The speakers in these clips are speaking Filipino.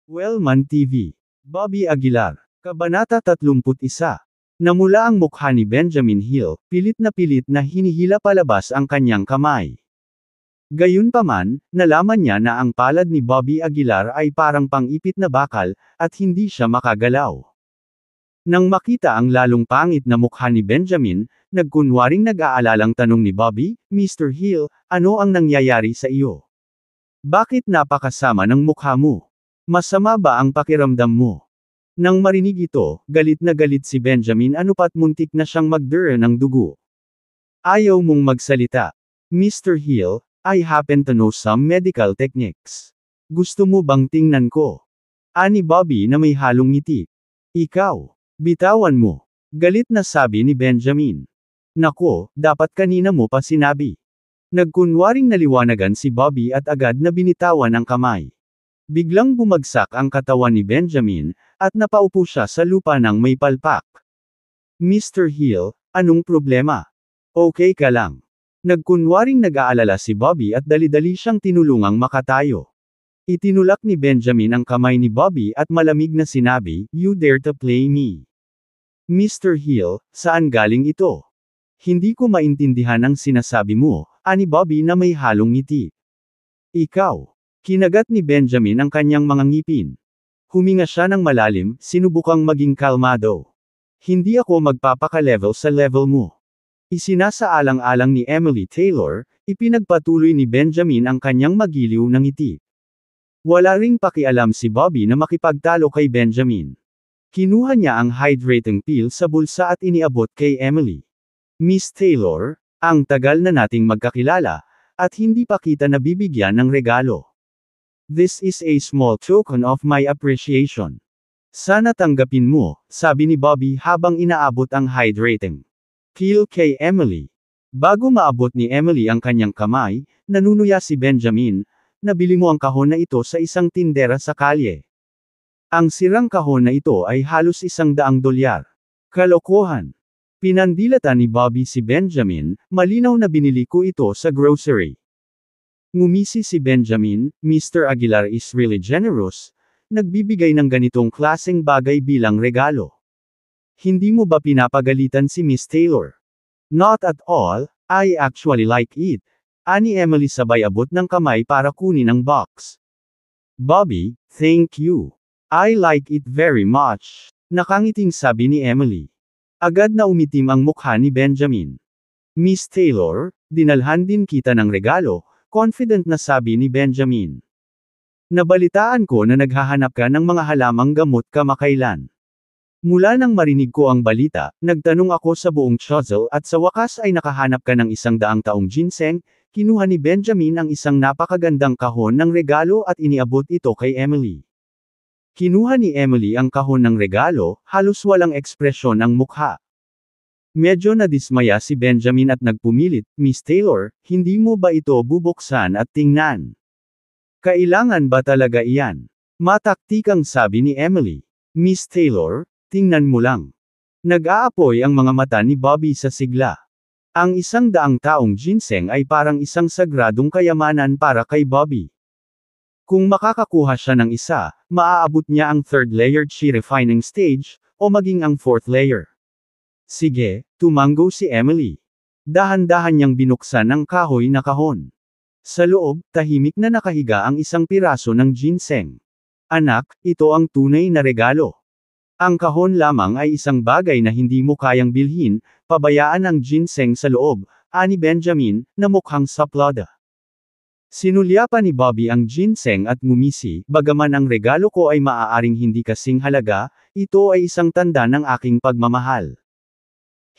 Wellman TV. Bobby Aguilar. Kabanata 31. Namula ang mukha ni Benjamin Hill, pilit na hinihila palabas ang kanyang kamay. Gayunpaman, nalaman niya na ang palad ni Bobby Aguilar ay parang pang-ipit na bakal, at hindi siya makagalaw. Nang makita ang lalong pangit na mukha ni Benjamin, nagkunwaring nag-aalalang tanong ni Bobby, "Mr. Hill, ano ang nangyayari sa iyo? Bakit napakasama ng mukha mo? Masama ba ang pakiramdam mo?" Nang marinig ito, galit na galit si Benjamin anupat muntik na siyang magdura ng dugo. "Ayaw mong magsalita. Mr. Hill, I happen to know some medical techniques. Gusto mo bang tingnan ko?" Ani Bobby na may halong ngiti. "Ikaw, bitawan mo." Galit na sabi ni Benjamin. "Nako, dapat kanina mo pa sinabi." Nagkunwaring naliwanagan si Bobby at agad na binitawan ang kamay. Biglang bumagsak ang katawan ni Benjamin, at napaupo siya sa lupa ng may palpak. "Mr. Hill, anong problema? Okay ka lang?" Nagkunwaring nag-aalala si Bobby at dali-dali siyang tinulungang makatayo. Itinulak ni Benjamin ang kamay ni Bobby at malamig na sinabi, "You dare to play me? Mr. Hill, saan galing ito? Hindi ko maintindihan ang sinasabi mo," ani Bobby na may halong ngiti. "Ikaw." Kinagat ni Benjamin ang kanyang mga ngipin. Huminga siya ng malalim, sinubukang maging kalmado. "Hindi ako magpapaka-level sa level mo." Isinasaalang-alang ni Emily Taylor, ipinagpatuloy ni Benjamin ang kanyang magiliw na ngiti. Wala ring pakialam si Bobby na makipagtalo kay Benjamin. Kinuha niya ang hydrating pill sa bulsa at iniabot kay Emily. "Miss Taylor, ang tagal na nating magkakilala, at hindi pa kita nabibigyan ng regalo. This is a small token of my appreciation. Sana tanggapin mo," sabi ni Bobby habang inaabot ang hydrating pill kay Emily. Bago maabot ni Emily ang kanyang kamay, nanunuya si Benjamin, "Nabili mo ang kahon na ito sa isang tindera sa kalye. Ang sirang kahon na ito ay halos $100. Kalokohan." Pinandilatan ni Bobby si Benjamin, "Malinaw na binili ko ito sa grocery." Ngumisi si Benjamin, "Mr. Aguilar is really generous, nagbibigay ng ganitong klaseng bagay bilang regalo. Hindi mo ba pinapagalitan si Miss Taylor?" "Not at all, I actually like it," ani Emily sabay abot ng kamay para kunin ang box. "Bobby, thank you. I like it very much," nakangiting sabi ni Emily. Agad na umitim ang mukha ni Benjamin. "Miss Taylor, dinalhan din kita ng regalo," confident na sabi ni Benjamin. "Nabalitaan ko na naghahanap ka ng mga halamang gamot kamakailan. Mula nang marinig ko ang balita, nagtanong ako sa buong Chozel at sa wakas ay nakahanap ka ng 100 taong ginseng." Kinuha ni Benjamin ang isang napakagandang kahon ng regalo at iniabot ito kay Emily. Kinuha ni Emily ang kahon ng regalo, halos walang ekspresyon ang mukha. Medyo nadismaya si Benjamin at nagpumilit, "Miss Taylor, hindi mo ba ito bubuksan at tingnan? Kailangan ba talaga iyan?" Mataktikang sabi ni Emily. "Miss Taylor, tingnan mo lang." Nag-aapoy ang mga mata ni Bobby sa sigla. Ang 100 taong ginseng ay parang isang sagradong kayamanan para kay Bobby. Kung makakakuha siya ng isa, maaabot niya ang 3rd layer chi refining stage, o maging ang 4th layer. "Sige," tumango si Emily. Dahan-dahan niyang binuksan ang kahoy na kahon. Sa loob, tahimik na nakahiga ang isang piraso ng ginseng. "Anak, ito ang tunay na regalo. Ang kahon lamang ay isang bagay na hindi mo kayang bilhin, pabayaan ang ginseng sa loob," ani Benjamin, na mukhang saplada. Sinulya pa ni Bobby ang ginseng at ngumisi, "Bagaman ang regalo ko ay maaaring hindi kasing halaga, ito ay isang tanda ng aking pagmamahal.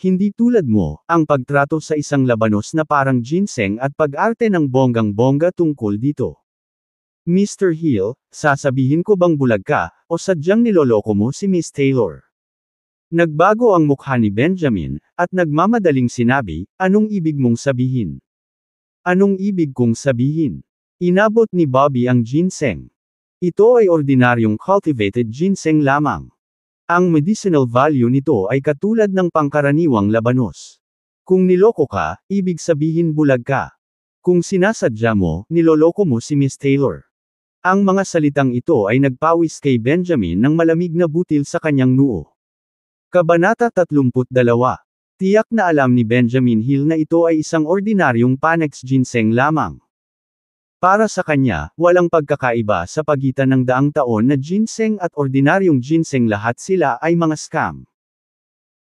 Hindi tulad mo, ang pagtrato sa isang labanos na parang ginseng at pag-arte ng bonggang-bongga tungkol dito. Mr. Hill, sasabihin ko bang bulag ka, o sadyang niloloko mo si Miss Taylor?" Nagbago ang mukha ni Benjamin, at nagmamadaling sinabi, "Anong ibig mong sabihin? Anong ibig kong sabihin?" Inabot ni Bobby ang ginseng. Ito ay ordinaryong cultivated ginseng lamang. Ang medicinal value nito ay katulad ng pangkaraniwang labanos. Kung niloko ka, ibig sabihin bulag ka. Kung sinasadya mo, niloloko mo si Miss Taylor. Ang mga salitang ito ay nagpawis kay Benjamin ng malamig na butil sa kanyang noo. Kabanata 32. Tiyak na alam ni Benjamin Hill na ito ay isang ordinaryong Panax ginseng lamang. Para sa kanya, walang pagkakaiba sa pagitan ng daang taon na ginseng at ordinaryong ginseng, lahat sila ay mga scam.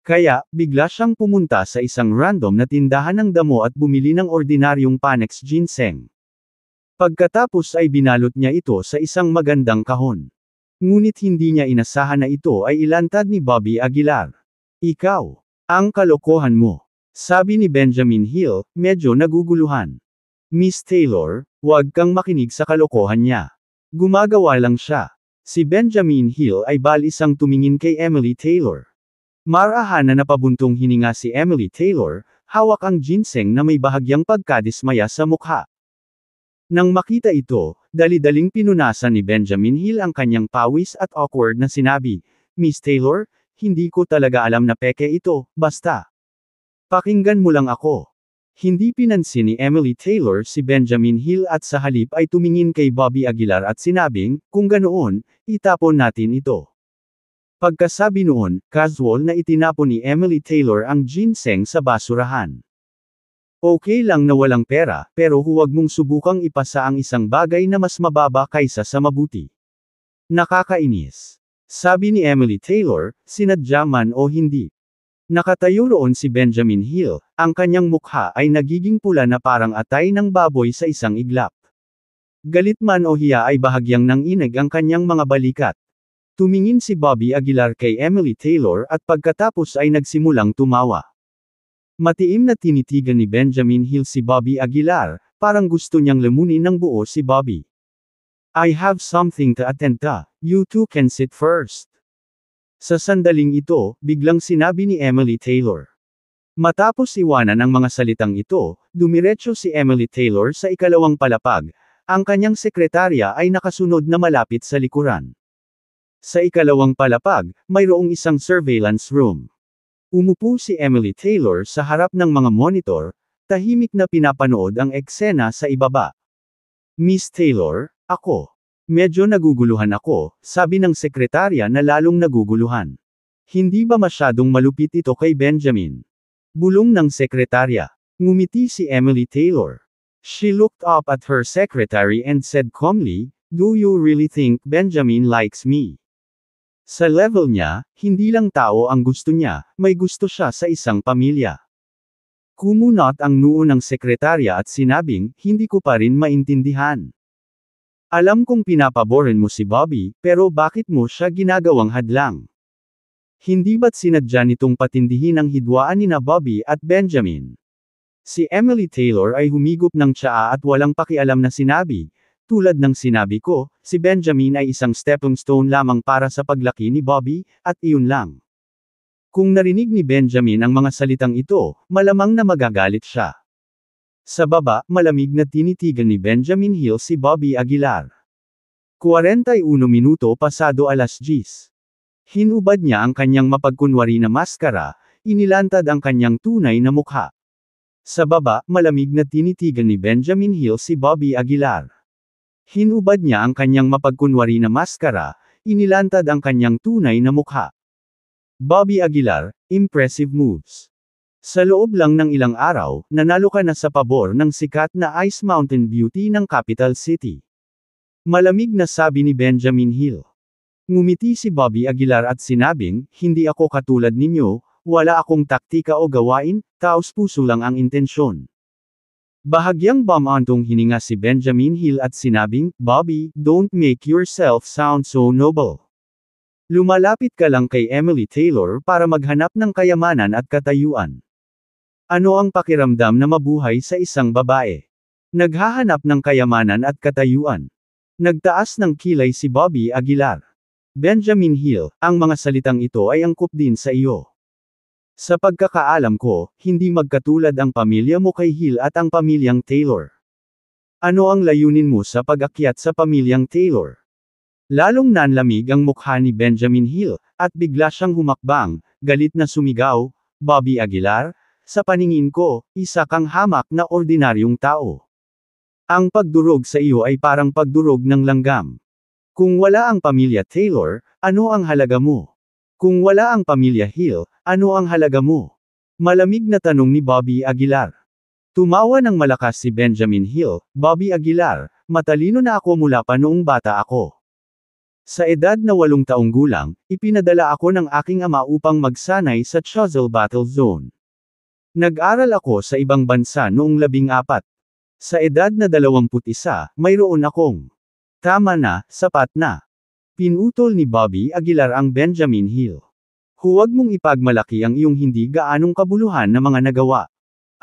Kaya, bigla siyang pumunta sa isang random na tindahan ng damo at bumili ng ordinaryong Panax ginseng. Pagkatapos ay binalot niya ito sa isang magandang kahon. Ngunit hindi niya inasahan na ito ay ilantad ni Bobby Aguilar. Ikaw, ang kalokohan mo. Sabi ni Benjamin Hill, medyo naguguluhan. Miss Taylor, huwag kang makinig sa kalokohan niya. Gumagawa lang siya. Si Benjamin Hill ay balisang tumingin kay Emily Taylor. Marahan na napabuntong hininga si Emily Taylor, hawak ang ginseng na may bahagyang pagkadismaya sa mukha. Nang makita ito, dali-daling pinunasan ni Benjamin Hill ang kanyang pawis at awkward na sinabi, Miss Taylor, hindi ko talaga alam na peke ito, basta. Pakinggan mo lang ako. Hindi pinansin ni Emily Taylor si Benjamin Hill at sa halip ay tumingin kay Bobby Aguilar at sinabing, kung ganoon, itapon natin ito. Pagkasabi noon, casual na itinapon ni Emily Taylor ang ginseng sa basurahan. Okay lang na walang pera, pero huwag mong subukang ipasa ang isang bagay na mas mababa kaysa sa mabuti. Nakakainis. Sabi ni Emily Taylor, sinadya man o hindi. Nakatayo roon si Benjamin Hill, ang kanyang mukha ay nagiging pula na parang atay ng baboy sa isang iglap. Galit man o hiya ay bahagyang nanginig ang kanyang mga balikat. Tumingin si Bobby Aguilar kay Emily Taylor at pagkatapos ay nagsimulang tumawa. Matiim na tinitigan ni Benjamin Hill si Bobby Aguilar, parang gusto niyang lamunin ng buo si Bobby. I have something to attend to, you two can sit first. Sa sandaling ito, biglang sinabi ni Emily Taylor. Matapos iwanan ang mga salitang ito, dumiretso si Emily Taylor sa ikalawang palapag, ang kanyang sekretarya ay nakasunod na malapit sa likuran. Sa ikalawang palapag, mayroong isang surveillance room. Umupo si Emily Taylor sa harap ng mga monitor, tahimik na pinapanood ang eksena sa ibaba. Miss Taylor, ako. Medyo naguguluhan ako, sabi ng sekretarya na lalong naguguluhan. Hindi ba masyadong malupit ito kay Benjamin? Bulong ng sekretarya. Ngumiti si Emily Taylor. She looked up at her secretary and said calmly, do you really think Benjamin likes me? Sa level niya, hindi lang tao ang gusto niya, may gusto siya sa isang pamilya. Kumunot ang noo ng sekretarya at sinabing, hindi ko pa rin maintindihan. Alam kong pinapaborin mo si Bobby, pero bakit mo siya ginagawang hadlang? Hindi ba't sinadya nitong patindihin ang hidwaan nina Bobby at Benjamin? Si Emily Taylor ay humigop ng tsaa at walang pakialam na sinabi, tulad ng sinabi ko, si Benjamin ay isang stepping stone lamang para sa paglaki ni Bobby, at iyon lang. Kung narinig ni Benjamin ang mga salitang ito, malamang na magagalit siya. Sa baba, malamig na tinitigan ni Benjamin Hill si Bobby Aguilar. 41 minuto pasado alas 10. Hinubad niya ang kanyang mapagkunwari na maskara, inilantad ang kanyang tunay na mukha. Sa baba, malamig na tinitigan ni Benjamin Hill si Bobby Aguilar. Hinubad niya ang kanyang mapagkunwari na maskara, inilantad ang kanyang tunay na mukha. Bobby Aguilar, impressive moves. Sa loob lang ng ilang araw, nanalo ka na sa pabor ng sikat na Ice Mountain Beauty ng Capital City. Malamig na sabi ni Benjamin Hill. Ngumiti si Bobby Aguilar at sinabing, hindi ako katulad ninyo, wala akong taktika o gawain, taos-puso lang ang intensyon. Bahagyang bumantong hininga si Benjamin Hill at sinabing, Bobby, don't make yourself sound so noble. Lumalapit ka lang kay Emily Taylor para maghanap ng kayamanan at katayuan. Ano ang pakiramdam na mabuhay sa isang babae? Naghahanap ng kayamanan at katayuan. Nagtaas ng kilay si Bobby Aguilar. Benjamin Hill, ang mga salitang ito ay angkop din sa iyo. Sa pagkakaalam ko, hindi magkatulad ang pamilya mo kay Hill at ang pamilyang Taylor. Ano ang layunin mo sa pag-akyat sa pamilyang Taylor? Lalong nanlamig ang mukha ni Benjamin Hill, at bigla siyang humakbang, galit na sumigaw, Bobby Aguilar, sa paningin ko, isa kang hamak na ordinaryong tao. Ang pagdurog sa iyo ay parang pagdurog ng langgam. Kung wala ang pamilya Taylor, ano ang halaga mo? Kung wala ang pamilya Hill, ano ang halaga mo? Malamig na tanong ni Bobby Aguilar. Tumawa ng malakas si Benjamin Hill. Bobby Aguilar, matalino na ako mula pa noong bata ako. Sa edad na 8 taong gulang, ipinadala ako ng aking ama upang magsanay sa Choiseul Battle Zone. Nag-aral ako sa ibang bansa noong 14. Sa edad na 21, mayroon akong. Tama na, sapat na. Pinutol ni Bobby Aguilar ang Benjamin Hill. Huwag mong ipagmalaki ang iyong hindi gaanong kabuluhan na mga nagawa.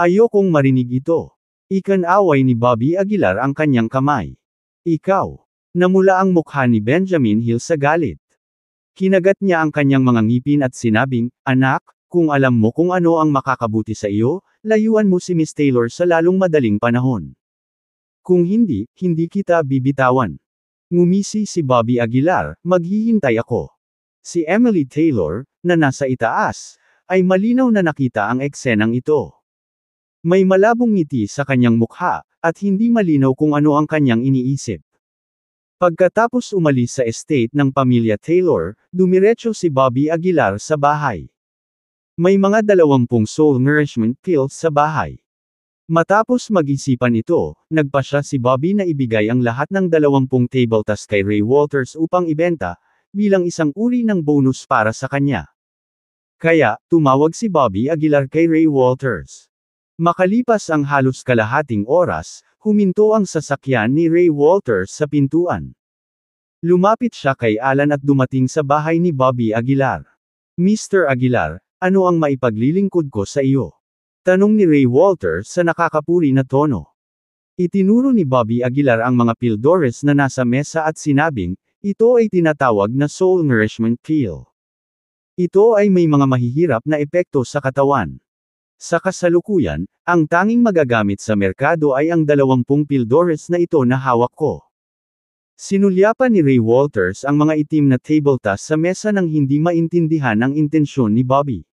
Ayokong marinig ito. Ikanaway ni Bobby Aguilar ang kanyang kamay. Ikaw. Namula ang mukha ni Benjamin Hill sa galit. Kinagat niya ang kanyang mga ngipin at sinabing, "Anak, kung alam mo kung ano ang makakabuti sa iyo, layuan mo si Miss Taylor sa lalong madaling panahon. Kung hindi, hindi kita bibitawan." Ngumisi si Bobby Aguilar, "Maghihintay ako." Si Emily Taylor, na nasa itaas, ay malinaw na nakita ang eksenang ito. May malabong ngiti sa kanyang mukha, at hindi malinaw kung ano ang kanyang iniisip. Pagkatapos umalis sa estate ng pamilya Taylor, dumiretso si Bobby Aguilar sa bahay. May mga 20 soul nourishment pills sa bahay. Matapos mag-isipan ito, nagpasya si Bobby na ibigay ang lahat ng 20 table tas kay Ray Walters upang ibenta, bilang isang uri ng bonus para sa kanya. Kaya, tumawag si Bobby Aguilar kay Ray Walters. Makalipas ang halos kalahating oras, huminto ang sasakyan ni Ray Walters sa pintuan. Lumapit siya kay Alan at dumating sa bahay ni Bobby Aguilar. "Mr. Aguilar, ano ang maipaglilingkod ko sa iyo?" Tanong ni Ray Walters sa nakakapuri na tono. Itinuro ni Bobby Aguilar ang mga pildores na nasa mesa at sinabing, ito ay tinatawag na soul nourishment pill. Ito ay may mga mahihirap na epekto sa katawan. Sa kasalukuyan, ang tanging magagamit sa merkado ay ang 20 pildores na ito na hawak ko. Sinulyapan ni Ray Walters ang mga itim na table tas sa mesa nang hindi maintindihan ang intensyon ni Bobby.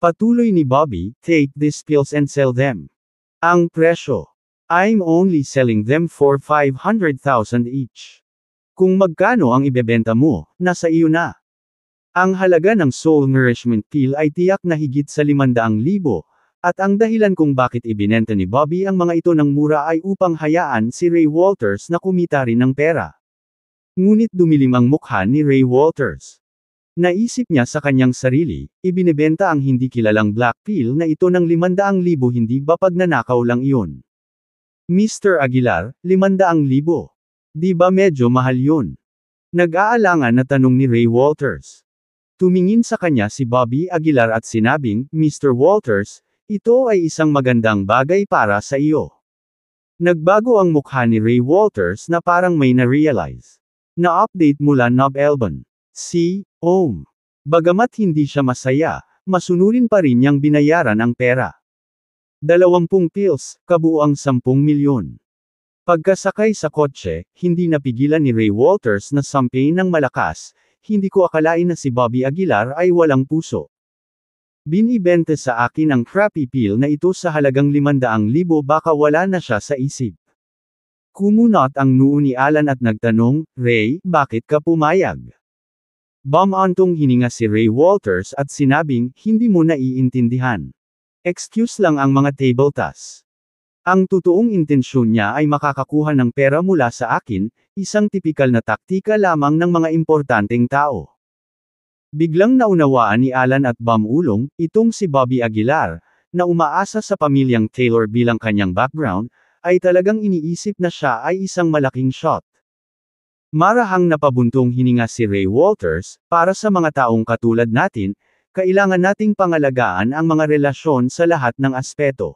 Patuloy ni Bobby, "Take these pills and sell them." Ang presyo. "I'm only selling them for 500,000 each. Kung magkano ang ibebenta mo, nasa iyo na." Ang halaga ng soul nourishment pill ay tiyak na higit sa 500,000, at ang dahilan kung bakit ibinenta ni Bobby ang mga ito ng mura ay upang hayaan si Ray Walters na kumita rin ng pera. Ngunit dumilim ang mukha ni Ray Walters. Naisip niya sa kanyang sarili, ibinebenta ang hindi kilalang black pill na ito ng 500,000, hindi ba pagnanakaw lang iyon? "Mr. Aguilar, 500,000? Di ba medyo mahal yun?" Nag-aalangan na tanong ni Ray Walters. Tumingin sa kanya si Bobby Aguilar at sinabing, "Mr. Walters, ito ay isang magandang bagay para sa iyo." Nagbago ang mukha ni Ray Walters na parang may na-realize. Na-update mula Nob Elbon. Bagamat hindi siya masaya, masunurin pa rin niyang binayaran ang pera. 20 pills, kabuuang 10 milyon. Pagkasakay sa kotse, hindi napigilan ni Ray Walters na sampayin ng malakas, "Hindi ko akalain na si Bobby Aguilar ay walang puso. Binibenta sa akin ang crappy pill na ito sa halagang 500,000, baka wala na siya sa isip." Kumunot ang noo ni Alan at nagtanong, "Ray, bakit ka pumayag?" Bumantong hininga si Ray Walters at sinabing, "Hindi mo naiintindihan. Excuse lang ang mga table tas. Ang totoong intensyon niya ay makakakuha ng pera mula sa akin, isang tipikal na taktika lamang ng mga importanteng tao." Biglang naunawaan ni Alan at bumulong, itong si Bobby Aguilar, na umaasa sa pamilyang Taylor bilang kanyang background, ay talagang iniisip na siya ay isang malaking shot. Marahang napabuntong hininga si Ray Walters, "Para sa mga taong katulad natin, kailangan nating pangalagaan ang mga relasyon sa lahat ng aspeto.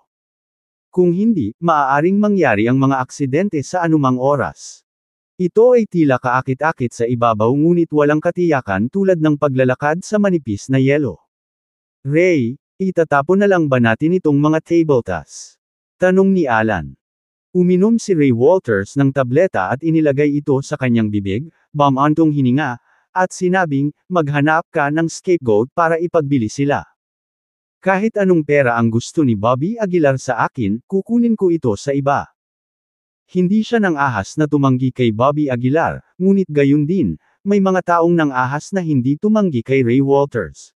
Kung hindi, maaaring mangyari ang mga aksidente sa anumang oras. Ito ay tila kaakit-akit sa ibabaw ngunit walang katiyakan tulad ng paglalakad sa manipis na yelo." "Ray, itatapon na lang ba natin itong mga table tas?" tanong ni Alan. Uminom si Ray Walters ng tableta at inilagay ito sa kanyang bibig, bumantong hininga, at sinabing, "Maghanap ka ng scapegoat para ipagbili sila. Kahit anong pera ang gusto ni Bobby Aguilar sa akin, kukunin ko ito sa iba. Hindi siya nang ahas na tumanggi kay Bobby Aguilar, ngunit gayon din, may mga taong nang ahas na hindi tumanggi kay Ray Walters.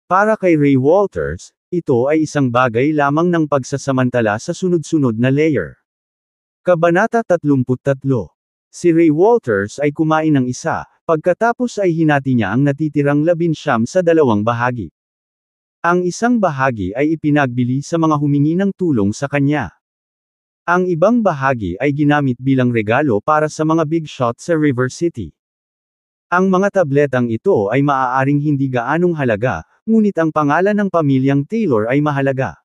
Para kay Ray Walters, ito ay isang bagay lamang ng pagsasamantala sa sunod-sunod na layer. Kabanata 33. Si Ray Walters ay kumain ng isa, pagkatapos ay hinati niya ang natitirang 19 sa dalawang bahagi. Ang isang bahagi ay ipinagbili sa mga humingi ng tulong sa kanya. Ang ibang bahagi ay ginamit bilang regalo para sa mga big shot sa River City. Ang mga tabletang ito ay maaaring hindi gaanong halaga, ngunit ang pangalan ng pamilyang Taylor ay mahalaga.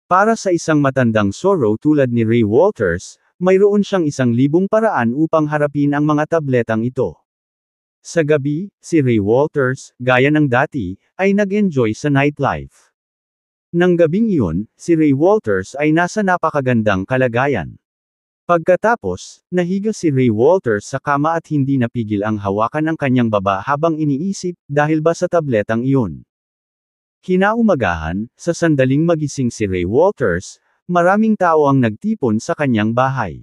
Para sa isang matandang Zorro tulad ni Ray Walters, mayroon siyang 1,000 paraan upang harapin ang mga tabletang ito. Sa gabi, si Ray Walters, gaya ng dati, ay nag-enjoy sa nightlife. Nang gabing iyon, si Ray Walters ay nasa napakagandang kalagayan. Pagkatapos, nahiga si Ray Walters sa kama at hindi napigil ang hawakan ng kanyang baba habang iniisip, dahil ba sa tabletang iyon. Kinaumagahan, sa sandaling magising si Ray Walters, maraming tao ang nagtipon sa kanyang bahay.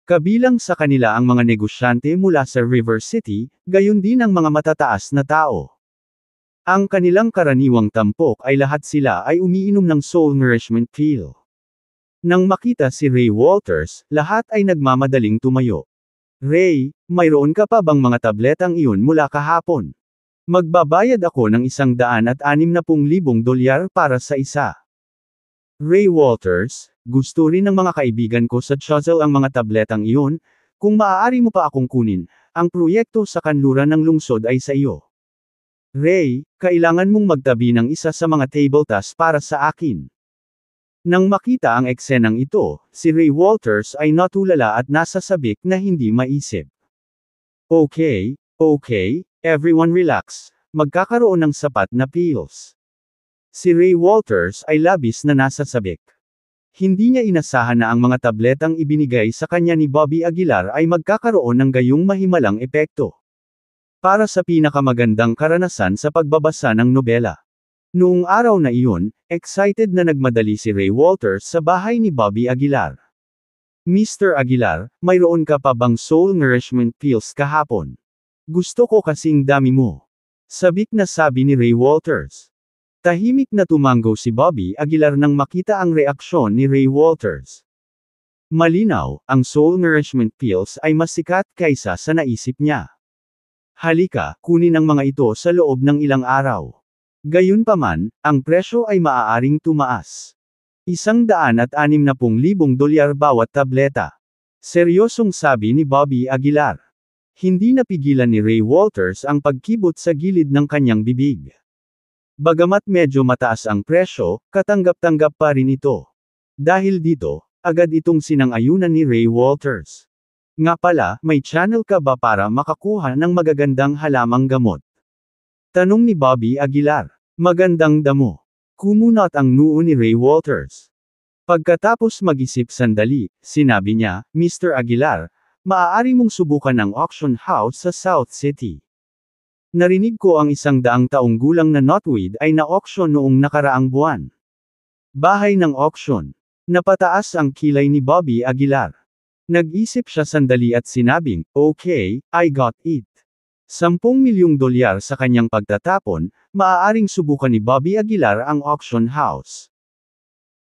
Kabilang sa kanila ang mga negosyante mula sa River City, gayon din ang mga matataas na tao. Ang kanilang karaniwang tampok ay lahat sila ay umiinom ng soul nourishment pill. Nang makita si Ray Walters, lahat ay nagmamadaling tumayo. Ray, mayroon ka pa bang mga tabletang iyon mula kahapon? Magbabayad ako ng $160,000 para sa isa. Ray Walters, gusto rin ng mga kaibigan ko sa Chuzzle ang mga tabletang iyon, kung maaari mo pa akong kunin, ang proyekto sa kanluran ng lungsod ay sa iyo. Ray, kailangan mong magtabi ng isa sa mga table tasks para sa akin. Nang makita ang eksenang ito, si Ray Walters ay natulala at nasa sabik na hindi maisip. Okay, everyone relax, magkakaroon ng sapat na pills. Si Ray Walters ay labis na nasa sabik. Hindi niya inasahan na ang mga tabletang ibinigay sa kanya ni Bobby Aguilar ay magkakaroon ng gayong mahimalang epekto. Para sa pinakamagandang karanasan sa pagbabasa ng nobela. Noong araw na iyon, excited na nagmadali si Ray Walters sa bahay ni Bobby Aguilar. Mr. Aguilar, mayroon ka pa bang soul nourishment pills kahapon? Gusto ko kasing dami mo. Sabik na sabi ni Ray Walters. Tahimik na tumango si Bobby Aguilar nang makita ang reaksyon ni Ray Walters. Malinaw, ang soul nourishment pills ay mas sikat kaysa sa naisip niya. Halika, kunin ang mga ito sa loob ng ilang araw. Gayunpaman, ang presyo ay maaaring tumaas. $160,000 bawat tableta. Seryosong sabi ni Bobby Aguilar. Hindi napigilan ni Ray Walters ang pagkibot sa gilid ng kanyang bibig. Bagamat medyo mataas ang presyo, katanggap-tanggap pa rin ito. Dahil dito, agad itong sinang-ayunan ni Ray Walters. Nga pala, may channel ka ba para makakuha ng magagandang halamang gamot? Tanong ni Bobby Aguilar. Magandang damo. Kumunot ang noo ni Ray Walters. Pagkatapos mag-isip sandali, sinabi niya, Mr. Aguilar, maaari mong subukan ang auction house sa South City. Narinig ko ang 100 taong gulang na knotweed ay na-auction noong nakaraang buwan. Bahay ng auction. Napataas ang kilay ni Bobby Aguilar. Nag-isip siya sandali at sinabing, okay, I got it. $10 milyong sa kanyang pagtatapon, maaaring subukan ni Bobby Aguilar ang auction house.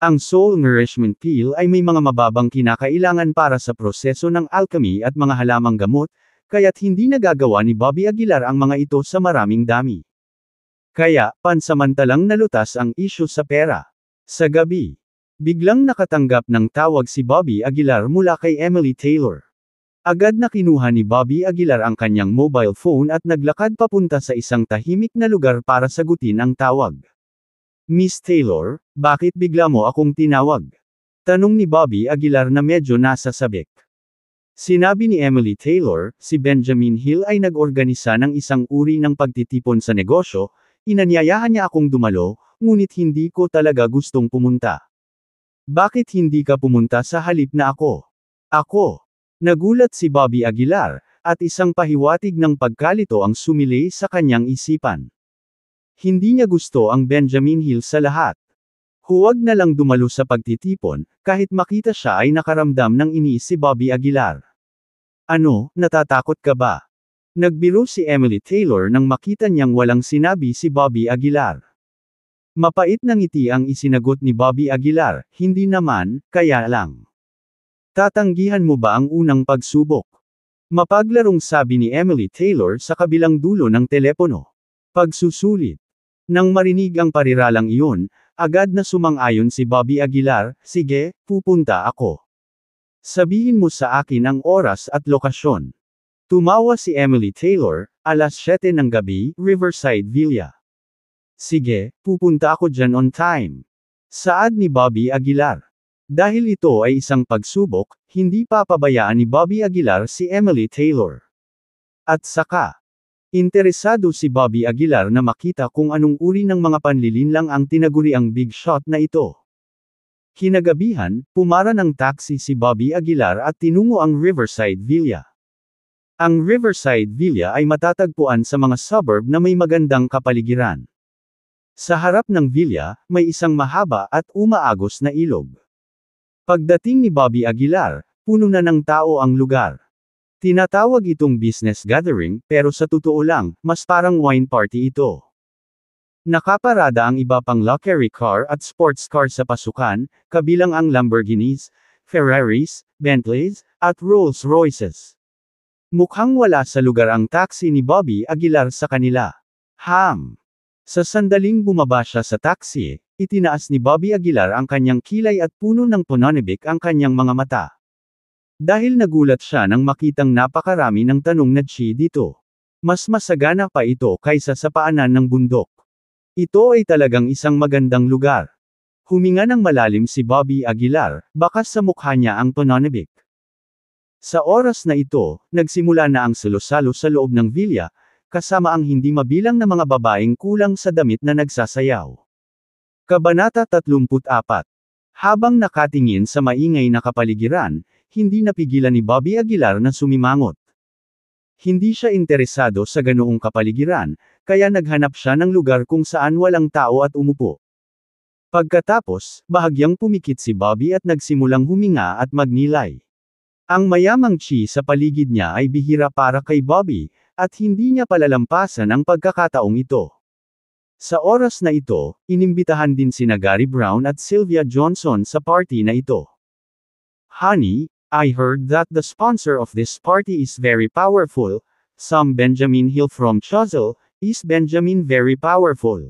Ang soul nourishment pill ay may mga mababang kinakailangan para sa proseso ng alchemy at mga halamang gamot, kaya't hindi nagagawa ni Bobby Aguilar ang mga ito sa maraming dami. Kaya, pansamantalang nalutas ang isyu sa pera. Sa gabi, biglang nakatanggap ng tawag si Bobby Aguilar mula kay Emily Taylor. Agad na kinuha ni Bobby Aguilar ang kanyang mobile phone at naglakad papunta sa isang tahimik na lugar para sagutin ang tawag. Miss Taylor, bakit bigla mo akong tinawag? Tanong ni Bobby Aguilar na medyo nasa sabik. Sinabi ni Emily Taylor, si Benjamin Hill ay nag-organisa ng isang uri ng pagtitipon sa negosyo, inanyayahan niya akong dumalo, ngunit hindi ko talaga gustong pumunta. Bakit hindi ka pumunta sa halip na ako? Ako. Nagulat si Bobby Aguilar, at isang pahiwatig ng pagkalito ang sumilay sa kanyang isipan. Hindi niya gusto ang Benjamin Hill sa lahat. Huwag na lang dumalo sa pagtitipon, kahit makita siya ay nakaramdam ng inis si Bobby Aguilar. Ano, natatakot ka ba? Nagbiro si Emily Taylor nang makita niyang walang sinabi si Bobby Aguilar. Mapait na ngiti ang isinagot ni Bobby Aguilar, hindi naman, kaya lang. Tatanggihan mo ba ang unang pagsubok? Mapaglarong sabi ni Emily Taylor sa kabilang dulo ng telepono. Pagsusulit. Nang marinig ang pariralang iyon, agad na sumang-ayon si Bobby Aguilar, sige, pupunta ako. Sabihin mo sa akin ang oras at lokasyon. Tumawa si Emily Taylor, 7:00 ng gabi, Riverside Villa. Sige, pupunta ako dyan on time. Saad ni Bobby Aguilar. Dahil ito ay isang pagsubok, hindi papabayaan ni Bobby Aguilar si Emily Taylor. At saka, interesado si Bobby Aguilar na makita kung anong uri ng mga panlilinlang ang tinaguriang big shot na ito. Kinagabihan, pumara ng taxi si Bobby Aguilar at tinungo ang Riverside Villa. Ang Riverside Villa ay matatagpuan sa mga suburb na may magandang kapaligiran. Sa harap ng villa, may isang mahaba at umaagos na ilog. Pagdating ni Bobby Aguilar, puno na ng tao ang lugar. Tinatawag itong business gathering, pero sa totoo lang, mas parang wine party ito. Nakaparada ang iba pang luxury car at sports car sa pasukan, kabilang ang Lamborghinis, Ferraris, Bentleys, at Rolls Royces. Mukhang wala sa lugar ang taxi ni Bobby Aguilar sa kanila. Sa sandaling bumaba siya sa taxi, itinaas ni Bobby Aguilar ang kanyang kilay at puno ng pananabik ang kanyang mga mata. Dahil nagulat siya nang makitang napakarami ng tanong na chi dito. Mas masagana pa ito kaysa sa paanan ng bundok. Ito ay talagang isang magandang lugar. Huminga ng malalim si Bobby Aguilar, bakas sa mukha niya ang pananabik. Sa oras na ito, nagsimula na ang salo-salo sa loob ng villa, kasama ang hindi mabilang na mga babaeng kulang sa damit na nagsasayaw. Kabanata 34. Habang nakatingin sa maingay na kapaligiran, hindi napigilan ni Bobby Aguilar na sumimangot. Hindi siya interesado sa ganoong kapaligiran, kaya naghanap siya ng lugar kung saan walang tao at umupo. Pagkatapos, bahagyang pumikit si Bobby at nagsimulang huminga at magnilay. Ang mayamang chi sa paligid niya ay bihira para kay Bobby, at hindi niya palalampasan ang pagkakataong ito. Sa oras na ito, inimbitahan din sina Gary Brown at Sylvia Johnson sa party na ito. Honey, I heard that the sponsor of this party is very powerful. Some Benjamin Hill from Chazal, is Benjamin very powerful?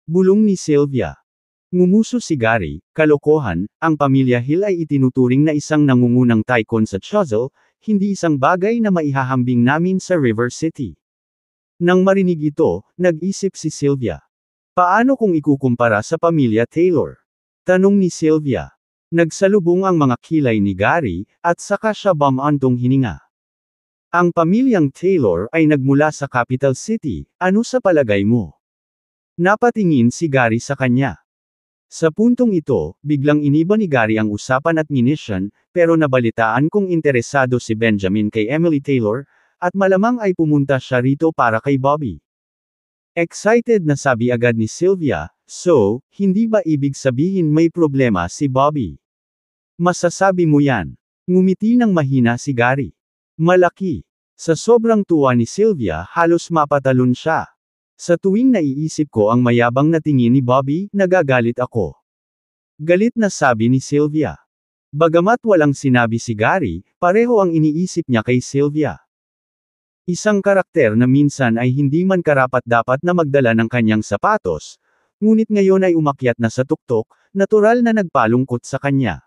Bulong ni Sylvia. Ngumuso si Gary, kalokohan, ang pamilya Hill ay itinuturing na isang nangungunang tycoon sa Chazal, hindi isang bagay na maihahambing namin sa River City. Nang marinig ito, nag-isip si Sylvia. Paano kung ikukumpara sa pamilya Taylor? Tanong ni Sylvia. Nagsalubong ang mga kilay ni Gary, at saka siya bumantong hininga. Ang pamilyang Taylor ay nagmula sa capital city, ano sa palagay mo? Napatingin si Gary sa kanya. Sa puntong ito, biglang iniba ni Gary ang usapan at minisyon, pero nabalitaan kong interesado si Benjamin kay Emily Taylor, at malamang ay pumunta siya rito para kay Bobby. Excited na sabi agad ni Sylvia, so, hindi ba ibig sabihin may problema si Bobby? Masasabi mo yan. Ngumiti ng mahina si Gary. Malaki. Sa sobrang tuwa ni Sylvia, halos mapatalon siya. Sa tuwing naiisip ko ang mayabang na tingin ni Bobby, nagagalit ako. Galit na sabi ni Sylvia. Bagamat walang sinabi si Gary, pareho ang iniisip niya kay Sylvia. Isang karakter na minsan ay hindi man karapat-dapat na magdala ng kanyang sapatos, ngunit ngayon ay umakyat na sa tuktok, natural na nagpalungkot sa kanya.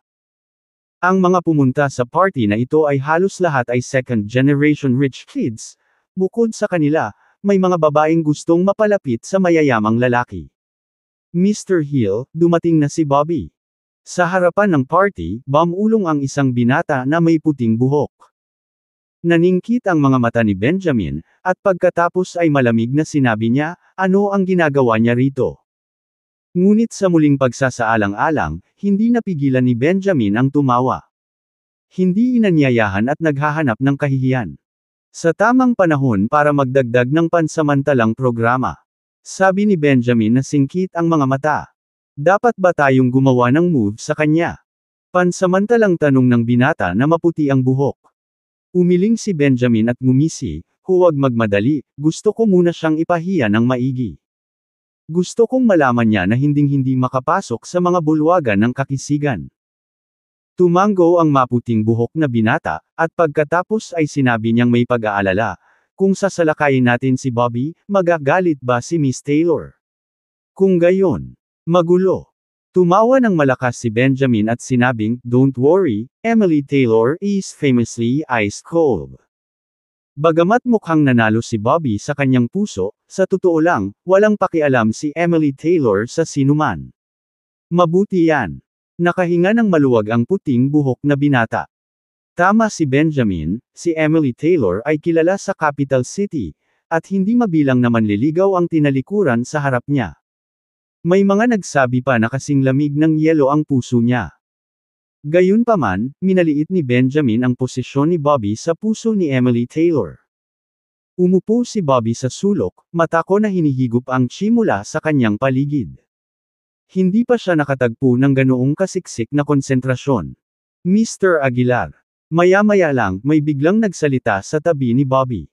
Ang mga pumunta sa party na ito ay halos lahat ay second-generation rich kids, bukod sa kanila, may mga babaeng gustong mapalapit sa mayayamang lalaki. Mr. Hill, dumating na si Bobby. Sa harapan ng party, bumulong ang isang binata na may puting buhok. Naningkit ang mga mata ni Benjamin, at pagkatapos ay malamig na sinabi niya, ano ang ginagawa niya rito? Ngunit sa muling pagsasaalang-alang, hindi napigilan ni Benjamin ang tumawa. Hindi inanyayahan at naghahanap ng kahihiyan. Sa tamang panahon para magdagdag ng pansamantalang programa. Sabi ni Benjamin na singkit ang mga mata. Dapat ba tayong gumawa ng move sa kanya? Pansamantalang tanong ng binata na maputi ang buhok. Umiling si Benjamin at ngumisi, huwag magmadali, gusto ko muna siyang ipahiya ng maigi. Gusto kong malaman niya na hinding-hindi makapasok sa mga bulwagan ng kakisigan. Tumango ang maputing buhok na binata, at pagkatapos ay sinabi niyang may pag-aalala, kung sasalakayin natin si Bobby, magagalit ba si Miss Taylor? Kung gayon, magulo. Tumawa ng malakas si Benjamin at sinabing, "Don't worry, Emily Taylor is famously ice cold." Bagamat mukhang nanalo si Bobby sa kanyang puso, sa totoo lang, walang pakialam si Emily Taylor sa sinuman. Mabuti yan. Nakahinga ng maluwag ang puting buhok na binata. Tama si Benjamin, si Emily Taylor ay kilala sa capital city, at hindi mabilang na manliligaw ang tinalikuran sa harap niya. May mga nagsabi pa na kasing lamig ng yelo ang puso niya. Gayunpaman, minaliit ni Benjamin ang posisyon ni Bobby sa puso ni Emily Taylor. Umupo si Bobby sa sulok, mata ko na hinihigop ang tsimula sa kanyang paligid. Hindi pa siya nakatagpo ng ganoong kasiksik na konsentrasyon. Mr. Aguilar. Maya-maya lang, may biglang nagsalita sa tabi ni Bobby.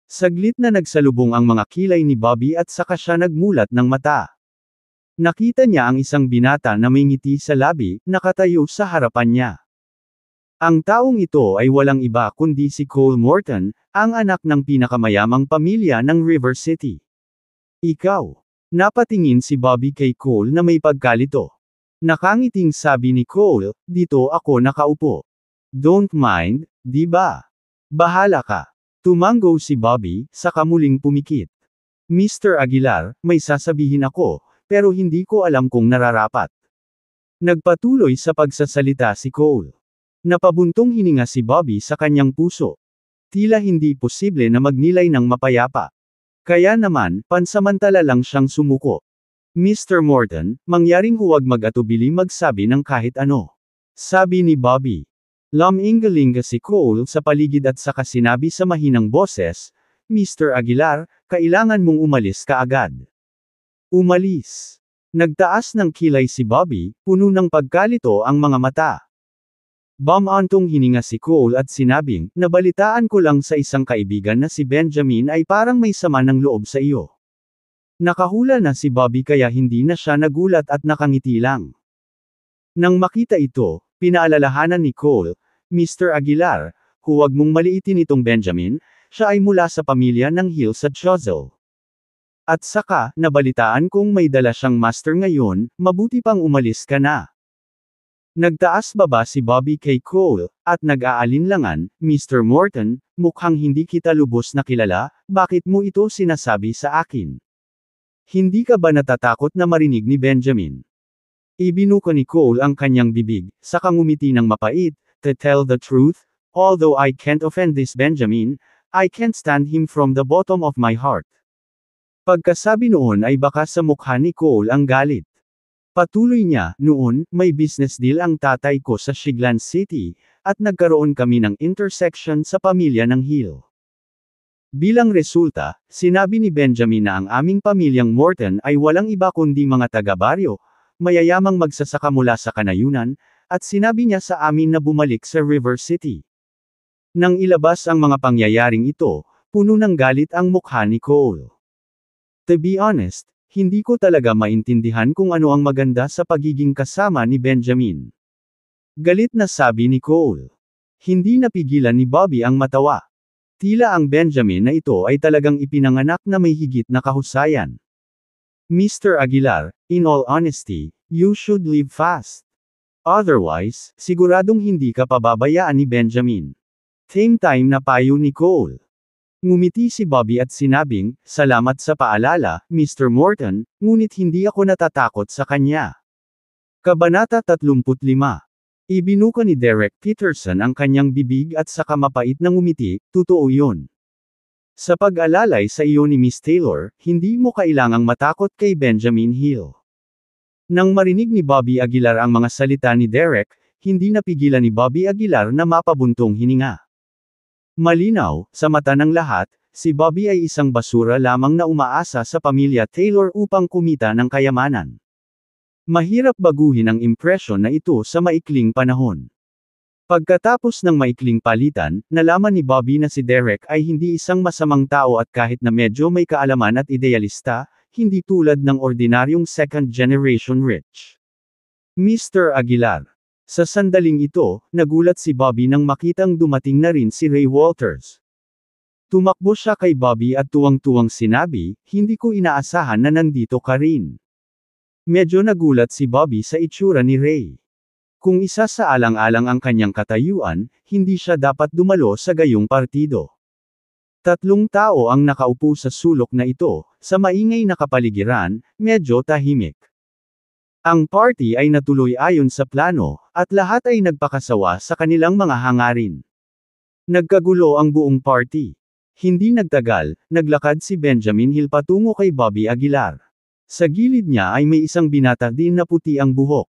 Saglit na nagsalubong ang mga kilay ni Bobby at saka siya nagmulat ng mata. Nakita niya ang isang binata na may ngiti sa labi, nakatayo sa harapan niya. Ang taong ito ay walang iba kundi si Cole Morton, ang anak ng pinakamayamang pamilya ng River City. Ikaw. Napatingin si Bobby kay Cole na may pagkalito. Nakangiting sabi ni Cole, dito ako nakaupo. Don't mind, di ba? Bahala ka. Tumango si Bobby, saka muling pumikit. Mr. Aguilar, may sasabihin ako, pero hindi ko alam kung nararapat. Nagpatuloy sa pagsasalita si Cole. Napabuntong hininga si Bobby sa kanyang puso. Tila hindi posible na magnilay ng mapayapa. Kaya naman, pansamantala lang siyang sumuko. Mr. Morton, mangyaring huwag mag-atubili magsabi ng kahit ano. Sabi ni Bobby. Lumingalinga si Cole sa paligid at saka sinabi sa mahinang boses, Mr. Aguilar, kailangan mong umalis kaagad. Umalis. Nagtaas ng kilay si Bobby, puno ng pagkalito ang mga mata. Bumantong hininga si Cole at sinabing, nabalitaan ko lang sa isang kaibigan na si Benjamin ay parang may sama ng loob sa iyo. Nakahula na si Bobby kaya hindi na siya nagulat at nakangiti lang. Nang makita ito, pinaalalahanan ni Cole, Mr. Aguilar, huwag mong maliitin itong Benjamin, siya ay mula sa pamilya ng Hill sa Choiseul. At saka, nabalitaan kong may dala siyang master ngayon, mabuti pang umalis ka na. Nagtaas baba si Bobby kay Cole, at nag-aalinlangan, Mr. Morton, mukhang hindi kita lubos na kilala, bakit mo ito sinasabi sa akin? Hindi ka ba natatakot na marinig ni Benjamin? Ibinuka ni Cole ang kanyang bibig, saka ngumiti ng mapait, to tell the truth, although I can't offend this Benjamin, I can't stand him from the bottom of my heart. Pagkasabi noon ay baka sa mukha ni Cole ang galit. Patuloy niya, noon, may business deal ang tatay ko sa Shiglan City, at nagkaroon kami ng intersection sa pamilya ng Hill. Bilang resulta, sinabi ni Benjamin na ang aming pamilyang Morton ay walang iba kundi mga taga-baryo, mayayamang magsasaka mula sa kanayunan, at sinabi niya sa amin na bumalik sa River City. Nang ilabas ang mga pangyayaring ito, puno ng galit ang mukha ni Cole. To be honest, hindi ko talaga maintindihan kung ano ang maganda sa pagiging kasama ni Benjamin. Galit na sabi ni Cole. Hindi napigilan ni Bobby ang matawa. Tila ang Benjamin na ito ay talagang ipinanganak na may higit na kahusayan. Mr. Aguilar, in all honesty, you should leave fast. Otherwise, siguradong hindi ka pababayaan ni Benjamin. Same time na payo ni Cole. Ngumiti si Bobby at sinabing, salamat sa paalala, Mr. Morton, ngunit hindi ako natatakot sa kanya. Kabanata 35. Ibinuka ni Derek Peterson ang kanyang bibig at saka mapait na ngumiti, totoo yun. Sa pag-alalay sa iyo ni Miss Taylor, hindi mo kailangang matakot kay Benjamin Hill. Nang marinig ni Bobby Aguilar ang mga salita ni Derek, hindi napigilan ni Bobby Aguilar na mapabuntong hininga. Malinaw, sa mata ng lahat, si Bobby ay isang basura lamang na umaasa sa pamilya Taylor upang kumita ng kayamanan. Mahirap baguhin ang impresyon na ito sa maikling panahon. Pagkatapos ng maikling palitan, nalaman ni Bobby na si Derek ay hindi isang masamang tao at kahit na medyo may kaalaman at idealista, hindi tulad ng ordinaryong second-generation rich. Mr. Aguilar. Sa sandaling ito, nagulat si Bobby nang makitang dumating na rin si Ray Walters. Tumakbo siya kay Bobby at tuwang-tuwang sinabi, "Hindi ko inaasahan na nandito ka rin." Medyo nagulat si Bobby sa itsura ni Ray. Kung isa sa alang-alang ang kanyang katayuan, hindi siya dapat dumalo sa gayong partido. 3 tao ang nakaupo sa sulok na ito, sa maingay na kapaligiran, medyo tahimik. Ang party ay natuloy ayon sa plano, at lahat ay nagpakasawa sa kanilang mga hangarin. Nagkagulo ang buong party. Hindi nagtagal, naglakad si Benjamin Hill patungo kay Bobby Aguilar. Sa gilid niya ay may isang binata din na puti ang buhok.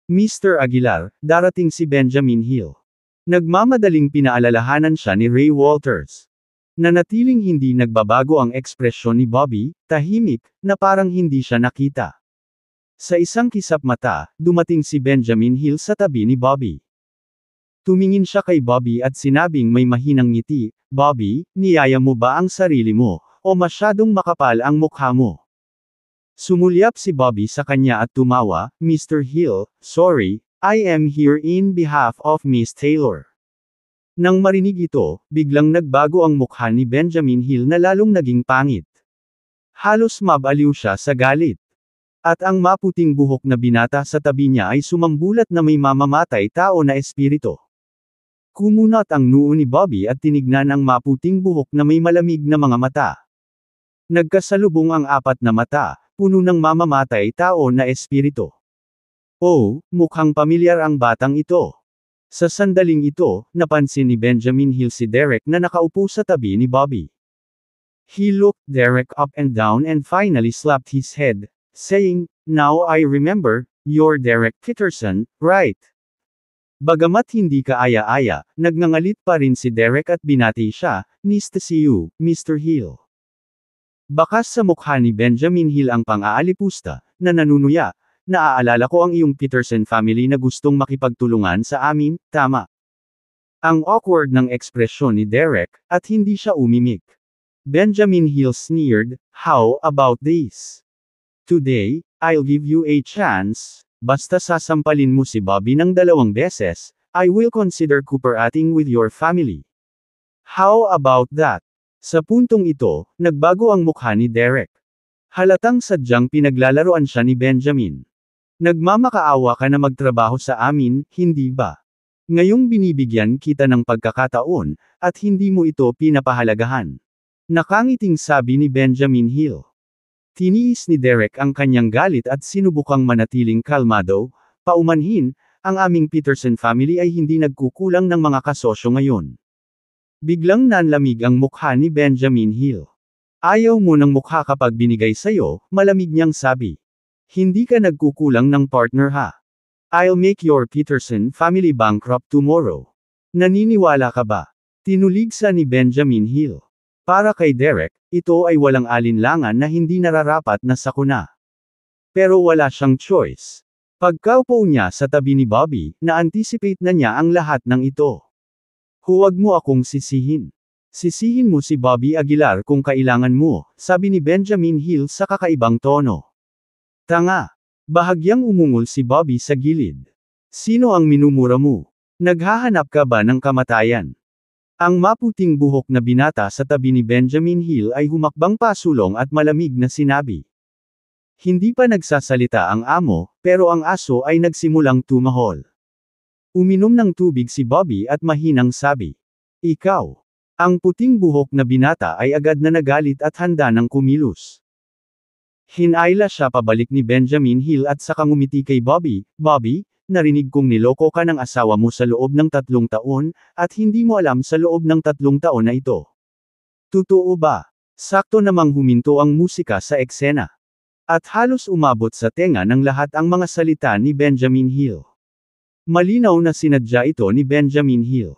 Mr. Aguilar, darating si Benjamin Hill. Nagmamadaling pinaalalahanan siya ni Ray Walters. Nanatiling hindi nagbabago ang ekspresyon ni Bobby, tahimik, na parang hindi siya nakita. Sa isang kisap mata, dumating si Benjamin Hill sa tabi ni Bobby. Tumingin siya kay Bobby at sinabing may mahinang ngiti, "Bobby, niyaya mo ba ang sarili mo, o masyadong makapal ang mukha mo?" Sumulyap si Bobby sa kanya at tumawa, "Mr. Hill, sorry, I am here in behalf of Miss Taylor." Nang marinig ito, biglang nagbago ang mukha ni Benjamin Hill na lalong naging pangit. Halos mabaliw siya sa galit. At ang maputing buhok na binata sa tabi niya ay sumambulat na may mamamatay tao na espiritu. Kumunat ang noo ni Bobby at tinignan ang maputing buhok na may malamig na mga mata. Nagkasalubong ang 4 na mata, puno ng mamamatay tao na espiritu. Oh, mukhang pamilyar ang batang ito. Sa sandaling ito, napansin ni Benjamin Hill si Derek na nakaupo sa tabi ni Bobby. He looked Derek up and down and finally slapped his head, saying, "Now I remember, you're Derek Peterson, right?" Bagamat hindi kaaya-aya, nagngangalit pa rin si Derek at binati siya, "Nice to see you, Mr. Hill." Bakas sa mukha ni Benjamin Hill ang pang-aalipusta, na nanunuya, "Naaalala ko ang iyong Peterson family na gustong makipagtulungan sa amin, tama?" Ang awkward ng ekspresyon ni Derek, at hindi siya umimik. Benjamin Hill sneered, "How about this? Today, I'll give you a chance, basta sasampalin mo si Bobby ng 2 beses, I will consider cooperating with your family. How about that?" Sa puntong ito, nagbago ang mukha ni Derek. Halatang sadyang pinaglalaroan siya ni Benjamin. "Nagmamakaawa ka na magtrabaho sa amin, hindi ba? Ngayong binibigyan kita ng pagkakataon, at hindi mo ito pinapahalagahan." Nakangiting sabi ni Benjamin Hill. Tiniis ni Derek ang kanyang galit at sinubukang manatiling kalmado, "Paumanhin, ang aming Peterson family ay hindi nagkukulang ng mga kasosyo ngayon." Biglang nanlamig ang mukha ni Benjamin Hill. "Ayaw mo ng mukha kapag binigay sayo," malamig niyang sabi. "Hindi ka nagkukulang ng partner ha. I'll make your Peterson family bankrupt tomorrow. Naniniwala ka ba?" Tinuligsa ni Benjamin Hill. Para kay Derek, ito ay walang alinlangan na hindi nararapat na sakuna. Pero wala siyang choice. Pagkaupo niya sa tabi ni Bobby, na-anticipate na niya ang lahat ng ito. "Huwag mo akong sisihin. Sisihin mo si Bobby Aguilar kung kailangan mo," sabi ni Benjamin Hill sa kakaibang tono. "Tanga." Bahagyang umungol si Bobby sa gilid. "Sino ang minumura mo? Naghahanap ka ba ng kamatayan?" Ang maputing buhok na binata sa tabi ni Benjamin Hill ay humakbang pasulong at malamig na sinabi. Hindi pa nagsasalita ang amo, pero ang aso ay nagsimulang tumahol. Uminom ng tubig si Bobby at mahinang sabi. "Ikaw." Ang puting buhok na binata ay agad na nagalit at handa ng kumilos. Hinayla siya pabalik ni Benjamin Hill at saka ngumiti kay Bobby, "Bobby, narinig kong niloko ka ng asawa mo sa loob ng 3 taon, at hindi mo alam sa loob ng 3 taon na ito. Totoo ba?" Sakto namang huminto ang musika sa eksena. At halos umabot sa tenga ng lahat ang mga salita ni Benjamin Hill. Malinaw na sinadya ito ni Benjamin Hill.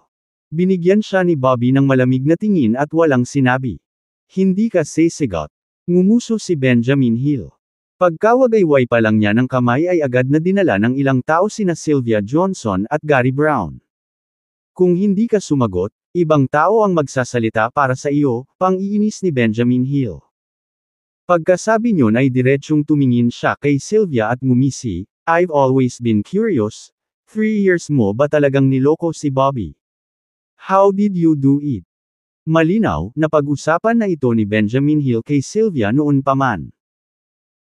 Binigyan siya ni Bobby ng malamig na tingin at walang sinabi. "Hindi ka sisigot." Ngumuso si Benjamin Hill. Pagkawagayway pa lang niya ng kamay ay agad na dinala ng ilang tao sina Sylvia Johnson at Gary Brown. Kung hindi ka sumagot, ibang tao ang magsasalita para sa iyo, pang-iinis ni Benjamin Hill. Pagkasabi niyon ay diretsyong tumingin siya kay Sylvia at ngumisi, "I've always been curious, 3 years mo ba talagang niloko si Bobby? How did you do it?" Malinaw, na pag-usapan na ito ni Benjamin Hill kay Sylvia noon pa man.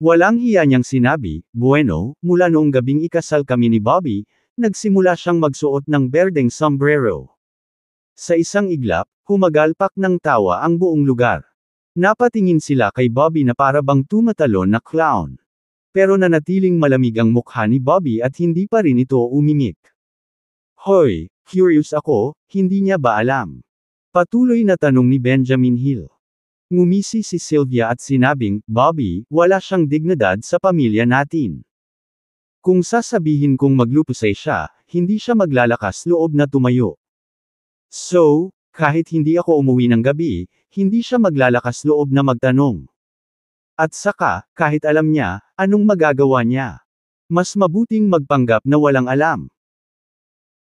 Walang hiya niyang sinabi, "Bueno, mula noong gabing ikasal kami ni Bobby, nagsimula siyang magsuot ng berdeng sombrero." Sa isang iglap, humagalpak ng tawa ang buong lugar. Napatingin sila kay Bobby na para bang tumatalon na clown. Pero nanatiling malamig ang mukha ni Bobby at hindi pa rin ito umimik. "Hoy, curious ako, hindi niya ba alam?" Patuloy na tanong ni Benjamin Hill. Ngumisi si Sylvia at sinabing, "Bobby, wala siyang dignidad sa pamilya natin. Kung sasabihin kong maglupusay siya, hindi siya maglalakas loob na tumayo. So, kahit hindi ako umuwi ng gabi, hindi siya maglalakas loob na magtanong. At saka, kahit alam niya, anong magagawa niya? Mas mabuting magpanggap na walang alam."